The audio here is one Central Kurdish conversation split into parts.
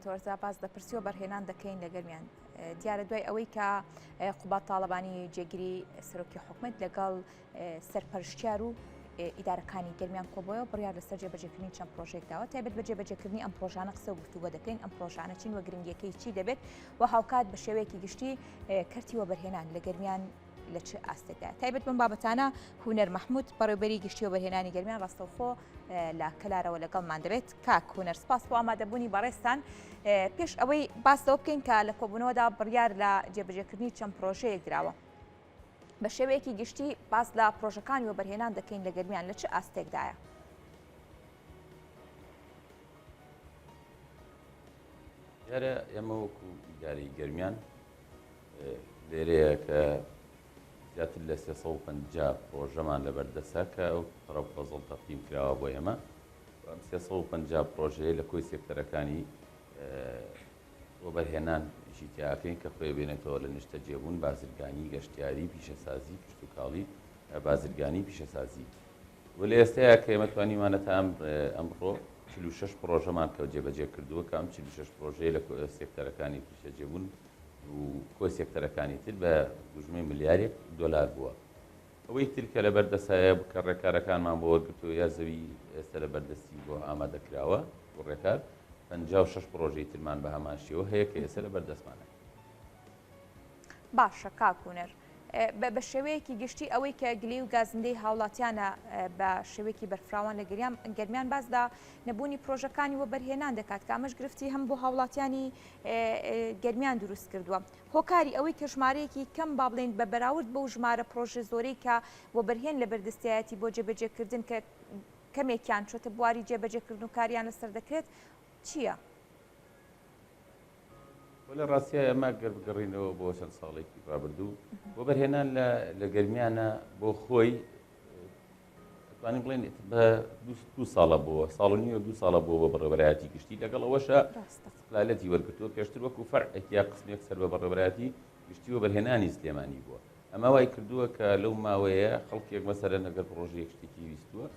تۆرزا باز دەپرسی و بەرهێنان دەکەین لەگەرمیان دیارە دوای ئەوەی کە قوبات تاڵەبانی جێگیری سەرۆکی حکومەت لەگەڵ سەرپەرشتیار و ئیدارەکانی گەرمیان کۆبەوە بڕیار لەسەر جێبەجێکردنی چەند پرۆژێک داوە تایبەت بە جێبەجێکردنی ئەم پرۆژانە قسە و گفتوگۆ دەکەین ئەم پرۆژانە چین وە گرنگیەکەی چی دەبێت و هاوکات بە شێوەیەکی گشتی کەرتی وە بەرهێنان لە گەرمیان لە چه ئاستێکدا تایبەت بم بابەتانە هونەر مەحموود بەڕێوەبەری گشتی و بەرهێنانی گەرمیان ڕاستەوخۆ لە کەلارەوە لەگەڵمان دەبێت کاک هونەر سپاس بۆ ئامادەبوونی بەڕێستان پێش ئەوەی باسەوە بکەین کە لە کۆبوونەوەدا بڕیار لە جێبەجێکردنی چەند پرۆژەیەک درراوە بە شێوەیەکی گشتی باس لە پرۆژەکانی و بەرهێنان دەکەین لە گەرمیان لە چه ئاستێکدایە دیارە ئێمە وەکو ئیدارەی گەرمیان لێرەیە کە زیاتر لە 350 پرۆژەمان لەبەردەسا کە ئەو پرۆپۆزڵ تەقدیم کراوە بۆ ئێمە ئەم 350 پرۆژەیە لە کۆی سێکتەرەکانی بۆ بەرهێنان ژیتیاکەین کە خۆی بێنێتەوە لە نیشتە جێبوون بازرگانی گەشتیاری پیشەسازی کشتتوکاڵی بازرگانی پیشەسازی و لە ئێستایا کە ئێمە توانیمانە تا ئەمڕۆ 46 پرۆژەمان کە جێبەجێ کردووە کە ئەم 46 پرۆژەیە لە سێکتەرەکانی پیشەجێبوون و کۆی سێکتەرەکانی تر بە دوژمەی ملیارێک دۆلار بووە ئەوەی تر کە لە بەردەسایە کە ڕێکارەکانمان بۆ وەرگرتووە یا زەوی ئێستا لە بەردەستی بۆ ئامادەکراوە بۆ ڕێکار 56 پرۆژەی ترمان بە هەمان شێوە هەیە کە ئێستا لە بەردەستمانە باشە کاک هونەر بە شێوەیەکی گشتی ئەوەی کە گلەی و گازندەی هاوڵاتیانە بە شێوەیەکی بەرفراوان لە گەرمیان باسدا نەبوونی پرۆژەکانی وە بەرهێنان دەکات کە ئەمەش گرفتی هەم بۆ هاوڵاتیانی گەرمیان دروست کردووە هۆکاری ئەوەی کە ژمارەیەکی کەم با بڵێن بە بەراورد بەو ژمارە پرۆژە زۆرەی کە وە بەرهێن لە بەردەستایەتی بۆ جێبەجێکردن کە کەمێکیان چۆتە بواری جێبەجێکردن و کاریان لەسەر دەکرێت چییە؟ لە ڕاستیە ئەمە گەڕبگەڕینەوە بۆ چەند ساڵێکی ڕابردوو بۆ بەرهێنان لە گەرمیانە بۆ خۆی توانین بڵێن بە دو ساڵە بووە ساڵ و نیوە 2 ساڵە بووە بە بەڕێوەبەرایەتی گشتی لەگەڵ ئەوەشە استقلالەتی وەرگرتووە پێشتر وەکو فەرعێکیا قسمێک سەر بە بەڕێوەبەرایەتی گشتی و بەرهێنانی سلێمانی بووە ئەمە وای کردووە کە لەو ماوەیە خەڵکێک مەسەرەن ئەگەر پرۆژەیەک شتێکی ویستووە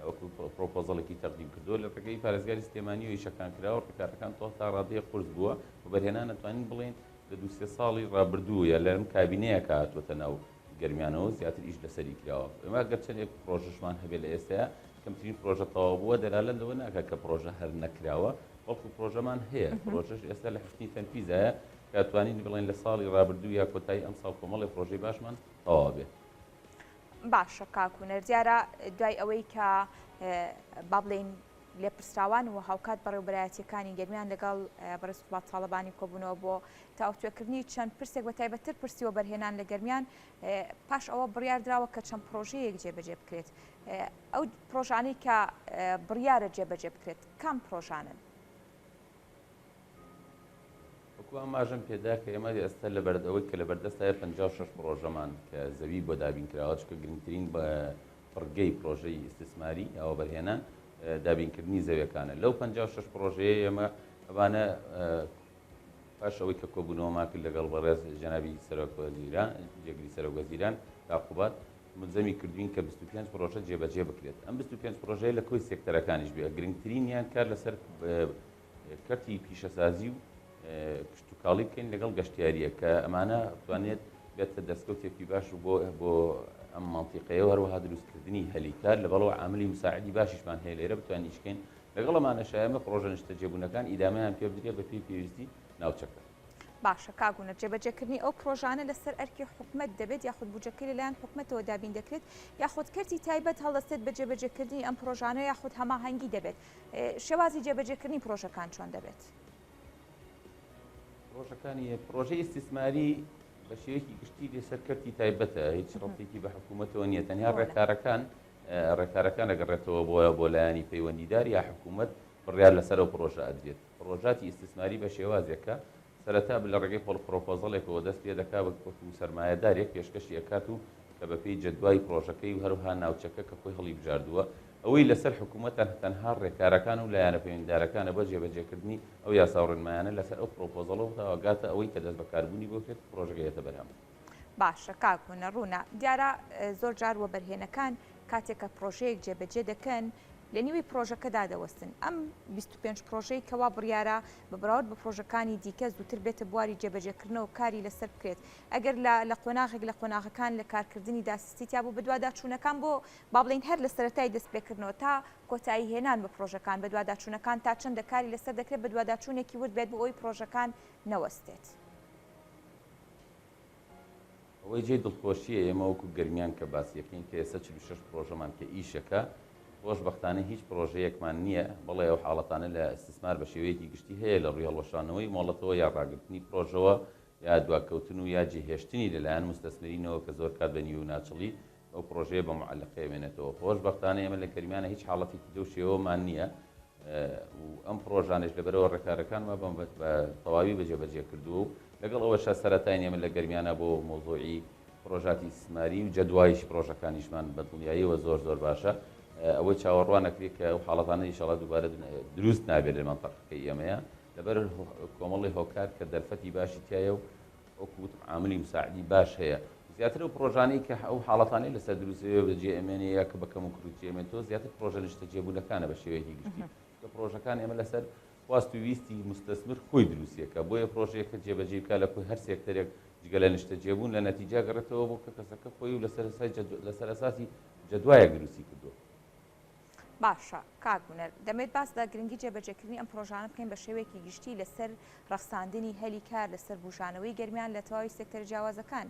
وەکو پرۆپۆزەڵێکی تەقدیم کردووە لە ڕێگەی پارێزگاری سلێمانی و ئیشەکان کراوە ڕێکارەکان تۆ تا ڕادەیە قورس بووە و بەرهێنان نەتوانین بڵێن لە 2-3 ساڵی ڕابردووە لەم کابینەیە کە هاتووەتە ناو گەرمیانەوە زیاتر ئیش لەسەری کراوە ئێمە گەرچەندێک پرۆژەشمان هەبێت لە ئێستایا کەمترین پرۆژە تەواو بووە دەلالەت لەوە ناکات کە پرۆژە هەر نەکراوە بەڵکو پرۆژەمان هەیە پرۆژەش ئێستا لە حفتنی تەنفیزایە کە توانین بڵێن لە ساڵی ڕابردوو یا کۆتایی ئەم ساڵ کۆمەڵی پرۆژەی باشمان تەواو بێت باشە کاک هونەر دیارە دوای ئەوەی کە با بڵێن لێپرسراوان و هاوکات بەڕێوەبەرایەتیەکانی گەرمیان لەگەڵ بەڕێز قوبات تاڵەبانی کۆبوونەوە بۆ تاوتوێکردنی چەند پرسێک بە تایبەتتر پرسیوە بەرهێنان لە گەرمیان پاش ئەوە بڕیار دراوە کە چەند پرۆژەیەک جێبەجێ بکرێت ئەو پرۆژانەی کە بڕیارە جێبەجێ بکرێت کام پرۆژانن وەکو ئاماژەم پێدا کە ئێمە ئێستا لە بەردەوەی کە لە بەردەستایە 56 پرۆژەمان کە زەوی بۆ دابین کراوە چکە گرنگترین بە پڕگەی پرۆژەی ئیسtismاری ئەوە بەرهێنان دابینکردنی زەویەکانە لەو 56 پرۆژەیە ئێمە ئەوانە پاش ئەوەی کە کۆبوونەوەمان کرد لەگەڵ بەڕێز جەنابی سەرۆکوەزیران جێگری سەرۆکوەزیران یاقوبات ملزەمی کردوین کە 25 پرۆژە جێبەجێ بکرێت ئەم 25 پرۆژەیە لە کۆی سێکتەرەکانیش بێ گرنگترینیان کار لەسەر کەرتی پیشەسازی و کشتتوکاڵی بکەین لەگەڵ گەشتیاریە کە ئەمانە بتوانێت بێتە دەستکەوتێکی باش و بۆ ئەم مانتیقەیە هەروەها دروستکردنی هەلیکار لە بەڵەوە عاملی مساعدی باشیشمان هەیە لێرە بتوانین شکەین لەگەڵ ئەمانەشە ئێمە پرۆژە نیشتە جێبوونەکان ئیدامەیان پێ بدرێت بە پێی پێویستی ناوچەکە باشە کاگونە جێبەجێکردنی ئەو پرۆژانە لەسەر ئەرکی حکومەت دەبێت یاخود بودجەکەی لەلایەن حکومەتەوە دابین دەکرێت یاخود کەرتی تایبەت هەڵدەستێت بە جێبەجێکردنی ئەم پرۆژانە یاخود هەماهەنگی دەبێت شێوازی جێبەجێکردنی پرۆژەکان چۆن دەبێت پرۆژەکانی پرۆژەی ئیسtismاری بە شێوەیەکی گشتی لەسەر کەرتی تایبەتە هیچ ڕەبطێکی بە حکوومەتەوە نییە تەنیا ڕێکارەکان ئەگەڕێتەوە بۆ لایەنی پەیوەندیدار یا حکوومەت بڕیار لەسەر ئەو پرۆژە ئەدرێت پرۆژاتی ئیسtismاری بە شێوازێکە سەرەتا لە ڕێگەی پرۆپۆزەڵێکەوە دەست پێ دەکا وەکو سەرمایەدارێک پێشکەشی ئەکات و کە بەپێی جەدوای پرۆژەکەی و هەروها ناوچەکە کە خۆی هەڵی بژاردووە ئەوەی لەسەر حکوومەتە تەنها ڕێکارەکان و لایەنە پەیوەندیدارەکانە بە جێبەجێکردنی ئەو یاساڕێنمایانە لەسەر ئەو پرۆپۆزەڵەوە تاواگاتە ئەوەی کە دەست بەکاربوونی بۆ کرد پرۆژەکەیەتە بەرهەم باشە کاکوونە ڕوونا دیارە زۆر جار وە بەرهێنەکان کاتێککە پرۆژەیەک جێبەجێ دەکەن لە نیوەی پرۆژەکەدا دەوەستن ئەم 25 پرۆژەی کەوا بڕیارە بە بەراورد بە پرۆژەکانی دیکە زووتر بێتە بواری جێبەجێکردنەوە کاری لەسەر بکرێت ئەگەر لە قۆناغێک لە قۆناغەکان لە کارکردنی داسیستیا بوو بەدواداچوونەکان بۆ با بڵین هەر لە سەرەتای دەستپێکردنەوە تا کۆتایی هێنان بە پرۆژەکان بەدواداچوونەکان تا چەندە کاری لەسەر دەکرێت بەدواداچوونێکی ورد بێت بۆ ئەوی پرۆژەکان نەوەستێت. ئەوەی جێ دڵخۆشیە ئێمە وەکو گەرمیان کە باسیەکەین کە ئێستا 46 پرۆژەمان کە ئیشەکە خۆشبەختانە هیچ پرۆژەیەکمان نییە بەڵێ ئەو حاڵەتانە لە استثمار بە شێوەیەکی گشتی هەیە لە ڕووی هەڵوەشانەوەی مۆڵەتەوە یا ڕاگررتنی پرۆژەوە یا دواکەوتن و یا جێهێشتنی لەلایەن مستەسمەرینەوە کە زۆر کات بە نیو ناچڵی ئەو پرۆژەیە بە معلقەیە بێنێتەوە. خۆشبەختانە ئێمە لە گەرمیانە هیچ حاڵەتێکی دەو شێوەمان نییە و ئەم پرۆژانش لەبەرەوە ڕێکارەکانمان بە تەواوی بەجێبەجێ کردووە و لەگەڵ ئەوەشە سەرەتای ئێمە لە گەرمیانە بۆ مۆزۆعی پرۆژاتی استثماری و جەدوایش پرۆژەکانیشمان بە دڵنیاییەوە زۆر زۆر باشە ئەوەی چاوەڕوان نەکرێت کە ئەو حاڵەتانە ئینشاڵڵا دووبارە دروست نابێت لە مەنتەقەکەی ئێمەیە لەبەر کۆمەڵی هۆکار کە دەرفەتی باشی تایە و وەکو عاملی مساعدی باش هەیە زیاتر و پرۆژانەی کە ئەو حاڵەتانەی لەسەر دروستەوە بەجێ ئەمێنێ یا کە بەکەم و کروتی ئەمێنێتەوە زیاتر پرۆژە نیشتە جێبوونەکانە بە شێوەیەکی گشتی کە پرۆژەکان ئێمە لەسەر خواست و ویستی مستەسمر خۆی دروستیەکە بۆیە پرۆژەیەکە جێبەجێ بکات لە هەر سێکتەرێک جگە لە نیشتە جێبوون لە نەتیجا گەڕێتەوە بۆ کە کەسەکە خۆی و لەسەر ئەساسی جەدوایە دروستی کردووە. باشە کاکبوونەر دەمێت باس دا گرنگی جێبەجێکردنی ئەم پرۆژانە بکەین بە شێوەیەکی گشتی لەسەر ڕەخساندنی هەلی کار لەسەر بژانەوەی گەرمیان لە تەواوی سێکتەر جیاوازەکان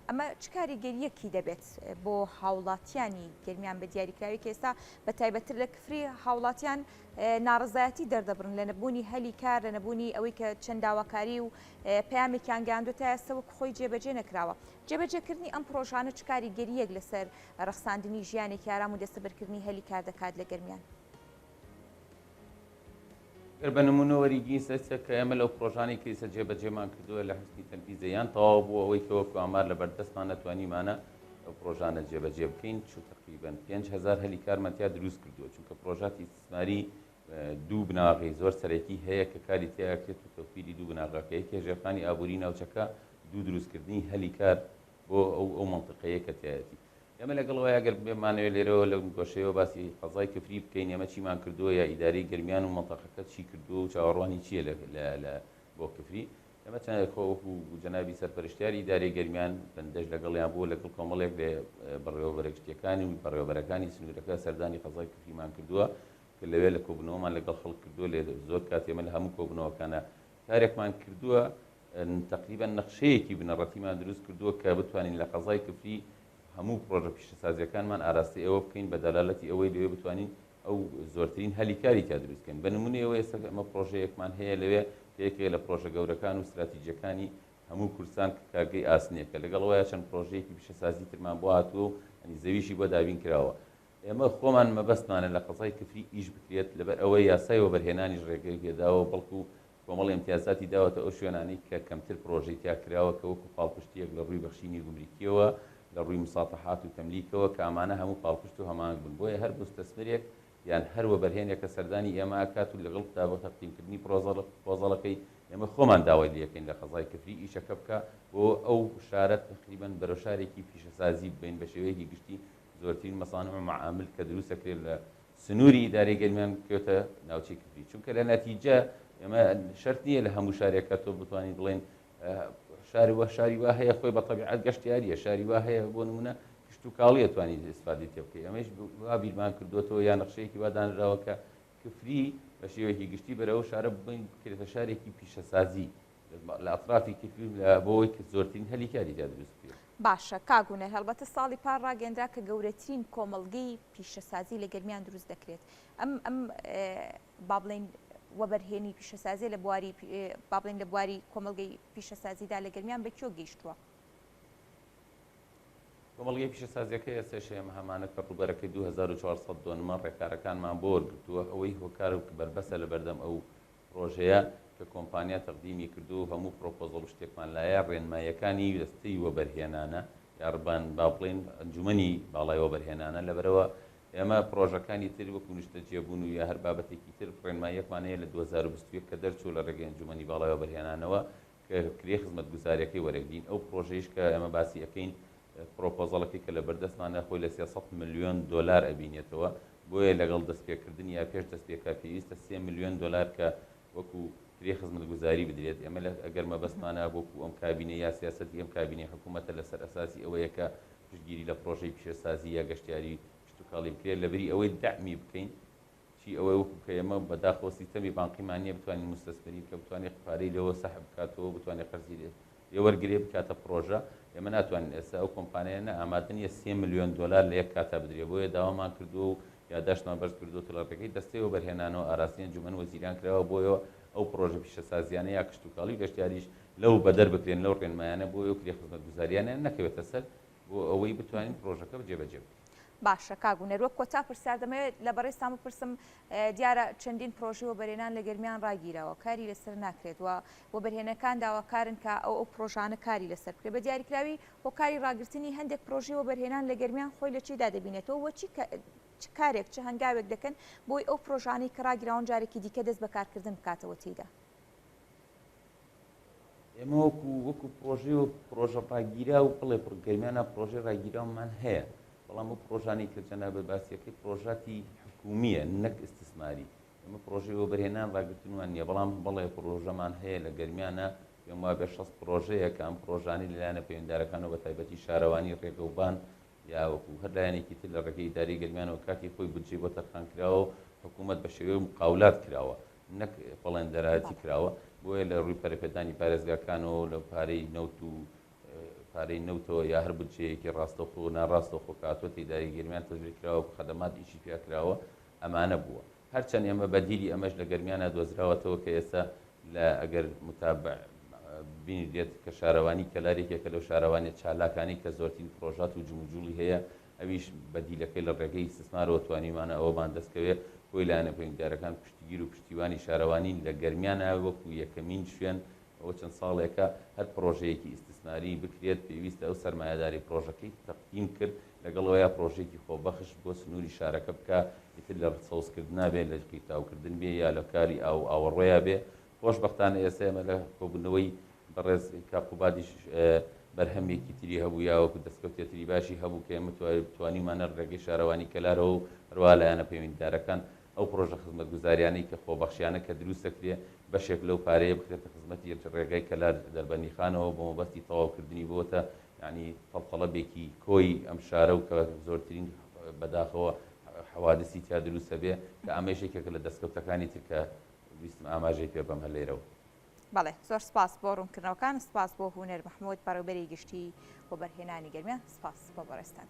ئەمە چ کاریگەریەکی دەبێت بۆ هاوڵاتیانی گەرمیان بە دیاریکراوی کە ئێستا بە تایبەتر لە کفری هاوڵاتیان ناڕزایەتی دەردەبرن لە نەبوونی هەلی کار لە نەبوونی ئەوەی کە چەند داواکاری و پەیامێکیان گەاندوتە ئێستاوە خۆی جێبەجێ نەکراوە. جێبەجێکردنی ئەم پرۆژانە چ کاریگەریەک لەسەر ڕەخساندنی ژیانێکی ئارام و دەستەبەرکردنی هەلی کار دەکات لە گەرمیان؟ بە نمونە وەریگی سەسە کە ئێمە لەو پرۆژانی کەیسە جێبەجێمان کردووە لە حسنی تەنفیزەیان تەواو بوو ئەوەی کەوەکو ئامار لە بەردەستمان نەتوانیمانە ئەو پرۆژانە جێبەجێ بکەین چ تقریباً 5,000 هەلی کارمەتیا دروست کردووە چونکە پرۆژاتی استثماری دوو بناغی زۆر سەرەکی هەیە کە کاری تیاکرێت و تەوفیری دوو بناغەکەی کێژەکانی ئابووری ناوچەکە دوو دروستکردنی هەلی کار بۆ ئەو مەنطقەیە کە تایەتی ئێمە لەگەڵەوە ئەگەر بێمانەوێت لێرەوە لە گۆشەیەوە باسی قەزای کفری بکەین ئێمە چیمان کردووە یا ئیداری گەرمیان و مەنطقەکە چی کردووە و چاوەڕوانی چییە بۆ کفری ئێمە چەند خۆوەکو جەنابی سەرپەرشتیاری ئیدارەی گەرمیان بەندەش لەگەڵیان بووە لەگەڵ کۆمەڵێک لێ بەڕێوەبەرگشتیەکانی و بەڕێوەبەرەکانی سنوورەکە سەردانی قەزای کفریمان کردووە کە لەوێ لە کۆبنەوەمان لەگەڵ خەڵک کردووە لێ زۆر کات ئێمە لە هەموو کۆبنەوەکانە کارێکمان کردووە تقریبا نەخشەیەکی بنەڕەتیمان دروست کردووە کە بتوانین لە قەزای کفری هەموو پرۆژە پیشەسازیەکانمان ئاراستی ئەوە بکەین بە دەلالەتی ئەوەی لەوێ بتوانین ئەو زۆرترین هەلیکاری تا دروستکەین. بە نمونە ئەوە ئێستا ئەمە پرۆژەیەکمان هەیە لەوێ یەکێک لە پرۆژە گەورەکان و استراتیجیەکانی هەموو کوردستان کارگەی ئاسنیەکە لەگەڵەوەیە چەند پرۆژەیەکی پیشەسازی ترمان بۆ هاتووە و زەویشی بۆ دابین کراوە. ئێمە خۆمان مەبەستمانە لە قەزای کفری ئیش بکرێت لەبەر ئەوەی یاسای وەبەرهێنانیش ڕێگەی پێداوە بەڵکو کۆمەڵی ئیمتیازاتی داوەتە ئەو شوێنانەی کە کەمتر پرۆژەی تیا کراوە کە وەکو پاڵپشتیەک لە ڕووی بەخشینی گومریکیەوە لە ڕووی مساتەحات و تەملیکەوە کە ئەمانە هەموو پاڵپشت و هەمانگ بن بۆیە هەر مستەسمرێک یان هەر وەبەرهێنێکە سەردانی ئێمە ئاکات و لەگەڵ بە تەقدیمکردنی پرۆزەڵەکەی ئێمە خۆمان داوای لەکەین لە قەزای کفری ئیشەکە بکە بۆ ئەو شارەت تقریباً بەرەو شارێکی پیشەسازی بین بە شێوەیەکی گشتی زۆرترین مەسانع و معامل کە دروستەکرێت لە سنووری ئیدارەی گەرمیان بکەوتە ناوچەی کفری چونکە لە نەتیجە ئێمە شەرت نییە لە هەموو شارێکە تۆ بتوانین بڵێن شاری وا هەیە خۆی بە تەبیعەت گەشتیاریە شاری وا هەیە بۆ نمونە کشت و کاڵی ئەتوانی ئیسفادەی تێ بکەی ئەمەش وا بیرمان کردوێتەوە یان نەخشەیەکی وا دانراوە کە کفری بە شێوەیەکی گشتی بەرەوە شارە ببین بکرێتە شارێکی پیشەسازی لە ئەطرافی کفری بۆەوەی کە زۆرترین هەلیکاری تا دروست بکرێت. باشە کاگوونە هەڵبەتە ساڵی پار ڕاگەندرا کە گەورەترین کۆمەڵگەی پیشەسازی لە گەرمیان دروست دەکرێت ئەم با بڵێن وەبەرهێنی پیشەسازی لە بواری با بڵێن لە بواری کۆمەڵگەی پیشەسازیدا لە گەرمیان بە کێو گەیشتووە؟ کۆمەڵگەی پیشەسازیەکە ئێستاش ئێمە هەمانە کە ڕووبەرەکەی 2400 دۆنمە ڕێکارەکانمان بۆ وەرگرتووە ئەوەی هۆکار و بەربەسە لە بەردەم ئەو پرۆژەیە کە کۆمپانیا تەقدیمی کردو و هەموو پرۆپۆزەڵ شتێکمان لایە ڕێنماییەکانی دەستەی وەبەرهێنانە یاڕبان با بڵێن ئەنجومەنی باڵای وەبەرهێنانە لەبەرەوە ئێمە پرۆژەکانی تر وەکو نیشتە جێبوون و یا هەر بابەتێکی تر ڕێنماییەکمان هەیە لە 2021 کە دەرچوو لە ڕێگەی ئەنجومەنی باڵای وەبەرهێنانەوە کە کرێ خزمەتگوزاریەکەی وەرەگرین ئەو پرۆژەیش کە ئێمە باسی ئەەکەین پرۆپۆزەڵەکەی کە لە بەردەستمانە خۆی لە 300 ملیۆن دۆلار ئەبینێتەوە بۆیە لەگەڵ دەستپێکردن یا پێش دەستپێکا پێویستە 3 ملیۆن دلار کە وەکو کرێ خزمەتگوزاری بدرێت ئێمە ئەگەر مەبەستمانە بۆکو ئەم کابینە یا سیاسەتی ئەم کابینەی حکوومەتە لەسەر ئەساسی ئەوەیە کە پشتگیری لە پرۆژەی پیشەسازی یا گەشتیاری پشتوکاڵی بکرێت لەبەری ئەوەی دەعمی بکەین چی ئەوەی وەکو کە ئێمە بەداخەوە سیستەمی بانقیمانیە بتوانین مستەسمەری کە بتوانێت پارەی لەوە سەحب بکاتەوە بتوانێت قەرزی لێوەرگرێ بکاتە پرۆژە ئێمە ناتوانین ئێستا ئەو کۆمپانیانە ئامادە نیە 3 ملیۆن دلار لە یەک کاتا بدرێت بۆیە داوامان کردووە و یادداشتمان بەرز کردو تەلەپەکەی دەستەوە بەرهێنانەوە ئاراستنی ئەنجومەن وەزیران کراوە بۆیەوە ئەو پرۆژە پیشەسازیانە یا کشتتوکاڵی گەشتیاریش لەو بەدەر بکرێن لەو ڕێنمایانە بۆ ئەو کرێ خزمەتگوزاریانە نەکەوێتە سەر بۆ ئەوەی بتوانین پرۆژەکە بجێبەجێ بکەین. باشە کاگوونەر وەک کۆتا پرسیار دەمەوێت لە بەڕێستان بپرسم دیارە چەندین پرۆژی وەبەرهێنان لە گەرمیان ڕاگیرەوە کاری لەسەر ناکرێتەوە وەبەرهێنەکان داواکارن کە ئەو پرۆژانە کاری لەسەر بکرێت بە دیاریکراوی هۆکاری ڕاگررتنی هەندێک پرۆژی وەبەرهێنان لە گەرمیان خۆی لە چیدا دەبینێتەوە وەچی چ کارێک چه هەنگاوێک دەکەن بۆی ئەو پرۆژانەی کە ڕاگیراون جارێکی دیکە دەست بەکارکردن بکاتەوە تێیدا. ئێمە وەکو پرۆژێ و پرۆژە ڕاگیرا و بڵێ گەرمیانە پرۆژێ ڕاگیرامان هەیە بەڵام ئەو پرۆژانی کە جەنابەت باسیەکەی پرۆژاتی حکومیە نەک ئیستثماری ئەمە پرۆژەی وەبەرهێنان ڕاگررتنوان نییە بەڵام بڵێ پرۆژەمان هەیە لە گەرمیانە پێم وایە بە 6 پرۆژەیە کە ئەم پرۆژانی لەلایەنە پەیوەنددارەکانەوە بە تایبەتی شارەوانی ڕێگەوبان یا وەکو هەر لایەنێکی تر لە ڕێگەی ئیداری گەرمیانەوە کاتی خۆی بودجێ بۆ تەرخانکراوە حکوومەت بە شێوەیە مقاولات کراوە نەک بەڵێن دەراەتی کراوە بۆیە لە ڕووی پەرەپێدانی پارێزگاکانەوە لە پارەی نەوت و پارەی نەوتەوە یا هەر بودجەیەکی ڕاستەوخۆ و ناڕاستەوخۆ کاتۆ تێداری گەرمیان تەجویز کراوە خەدەمات ئیشی پێ کراوە ئەمانە بووە هەرچەند ئێمە بەدیلی ئەمەش لە گەرمیانە دۆزراوەتەوە کە ئێستا لە ئەگەر متابع بینی دێت کە شارەوانی کەلارێکێکە لەو شارەوانی چالاکانی کە زۆرترین پرۆژات و جموجوڵی هەیە ئەویش بەدیلەکەی لە ڕێگەی استثمارەوە توانیمانە ئەوەمان دەستکەوێت بۆی لایەنە پەیوەنددارەکان پشتگیر و پشتیوانی شارەوانی لە گەرمیانە وەکو یەکەمین شوێن ئەوە چەند ساڵێکە هەر پرۆژەیەکی ئیستثماری بکرێت پێویستە ئەو سەرمایهداری پرۆژەکەی تەقدیم کرد لەگەڵەوەیە پرۆژێکی خۆبەخش بۆ سنووری شارەکە بکە ئیتر لە سەوزکردنا بێ لە قیتاوکردن بێ یا لە کاری ئاوەڕۆیە بێ خۆشبەختانە ئێستا ئێمە لە کۆبوونەوەی بەڕێز کاقوبادیش بەرهەمێکی تری هەبوو یا وەکو دەستکەوتێتری باشی هەبوو کە ئێمە توانیمانە ڕێگەی شارەوانی کەلارەوە و هەروە لایەنە پەیوەنددارەکان ئەو پرۆژە خزمەتگوزاریانەی کە خۆبەخشیانە کە دروست دەکرێت بەشێک لەو پارەیە بکرێتە خزمەتی ڕێگای کەلار دەربەندیخانەوە بۆ مەبەستی تەواوکردنی بۆتە یعنی تەڵتەڵەبێکی کۆی ئەم شارە و کە زۆرترین بەداخەوە حەوادثی تیا دروستە بێ کە ئامێژێکێکە لە دەستکەوتەکانی تر کە ویستم ئاماژەی پێ بەم هەلێرەوە. بەڵێ زۆر سپاس بۆ ڕوونکردنەوەکان سپاس بۆ هونەر محمود بەڕێوەبەری گشتی بۆ بەرهێنانی گەرمیان سپاس بۆ بەڕێستان.